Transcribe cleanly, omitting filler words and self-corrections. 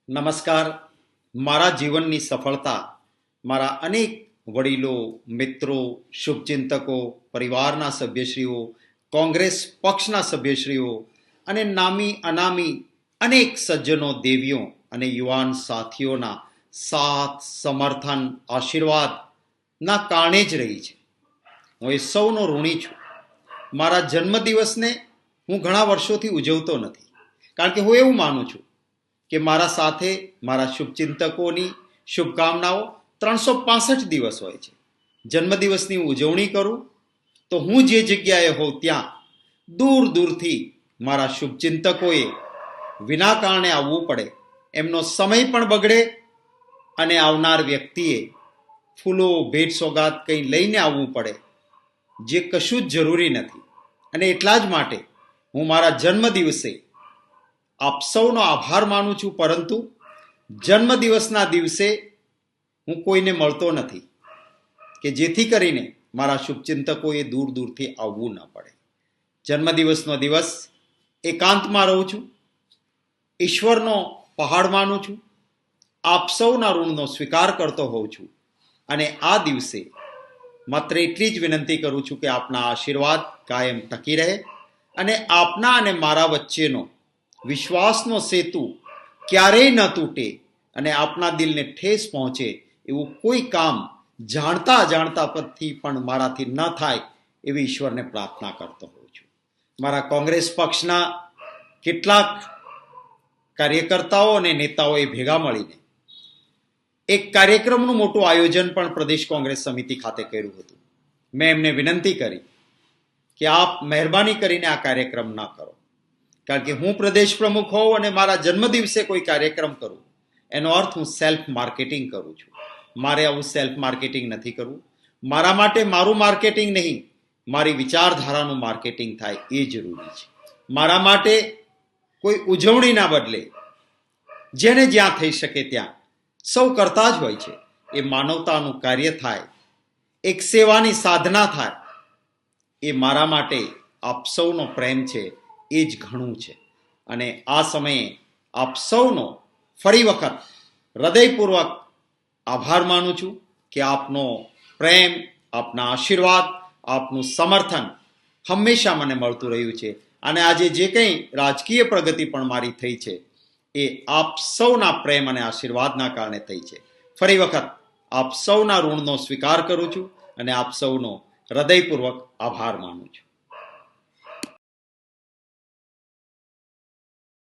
નમસ્કાર. મારા જીવનની સફળતા મારા અનેક વડીલો, મિત્રો, શુભચિંતકો, પરિવારના સભ્યશ્રીઓ, કોંગ્રેસ પક્ષના સભ્યશ્રીઓ અને નામી અનામી અનેક સજ્જનો, દેવીઓ અને યુવાન સાથીઓના સાથ, સમર્થન, આશીર્વાદના કારણે જ રહી છે. હું એ સૌનો ઋણી છું. મારા જન્મદિવસને હું ઘણા વર્ષોથી ઉજવતો નથી, કારણ કે હું એવું માનું છું કે મારા સાથે મારા શુભચિંતકોની શુભકામનાઓ 365 દિવસ હોય છે. જન્મદિવસની ઉજવણી કરું તો હું જે જગ્યાએ હોઉં ત્યાં દૂર દૂરથી મારા શુભચિંતકોએ વિના કારણે આવવું પડે, એમનો સમય પણ બગડે અને આવનાર વ્યક્તિએ ફૂલો, ભેટ સોગાદ કંઈ લઈને આવવું પડે, જે કશું જ જરૂરી નથી. અને એટલા જ માટે હું મારા જન્મદિવસે આપ સૌનો આભાર માનું છું, પરંતુ જન્મદિવસના દિવસે હું કોઈને મળતો નથી કે જેથી કરીને મારા શુભચિંતકોએ દૂર દૂરથી આવવું ન પડે. જન્મદિવસનો દિવસ એકાંતમાં રહું છું, ઈશ્વરનો પહાડ માનું છું, આપ સૌના ઋણનો સ્વીકાર કરતો હોઉં છું અને આ દિવસે માત્ર એટલી જ વિનંતી કરું છું કે આપના આશીર્વાદ કાયમ ટકી રહે અને આપના અને મારા વચ્ચેનો વિશ્વાસનો સેતુ ક્યારેય ન તૂટે અને આપના દિલને ઠેસ પહોંચે એવું કોઈ કામ જાણતા અજાણતા પરથી પણ મારાથી ન થાય એવી ઈશ્વરને પ્રાર્થના કરતો હોઉં છું. મારા કોંગ્રેસ પક્ષના કેટલાક કાર્યકર્તાઓ અને નેતાઓએ ભેગા મળીને એક કાર્યક્રમનું મોટું આયોજન પણ પ્રદેશ કોંગ્રેસ સમિતિ ખાતે કર્યું હતું. મેં એમને વિનંતી કરી કે આપ મહેરબાની કરીને આ કાર્યક્રમ ન કરો, કારણ કે હું પ્રદેશ પ્રમુખ હોઉં અને મારા જન્મદિવસે કોઈ કાર્યક્રમ કરું એનો અર્થ હું સેલ્ફ માર્કેટિંગ કરું છું. મારે આવું સેલ્ફ માર્કેટિંગ નથી કરવું. મારા માટે મારું માર્કેટિંગ નહીં, મારી વિચારધારાનું માર્કેટિંગ થાય એ જરૂરી છે. મારા માટે કોઈ ઉજવણીના બદલે જેને જ્યાં થઈ શકે ત્યાં સૌ કરતા જ હોય છે, એ માનવતાનું કાર્ય થાય, એક સેવાની સાધના થાય, એ મારા માટે આપ સૌનો પ્રેમ છે, એ જ ઘણું છે. અને આ સમયે આપ સૌનો ફરી વખત હૃદયપૂર્વક આભાર માનું છું કે આપનો પ્રેમ, આપના આશીર્વાદ, આપનું સમર્થન હંમેશા મને મળતું રહ્યું છે. અને આજે જે કંઈ રાજકીય પ્રગતિ પણ મારી થઈ છે એ આપ સૌના પ્રેમ અને આશીર્વાદના કારણે થઈ છે. ફરી વખત આપ સૌના ઋણનો સ્વીકાર કરું છું અને આપ સૌનો હૃદયપૂર્વક આભાર માનું છું.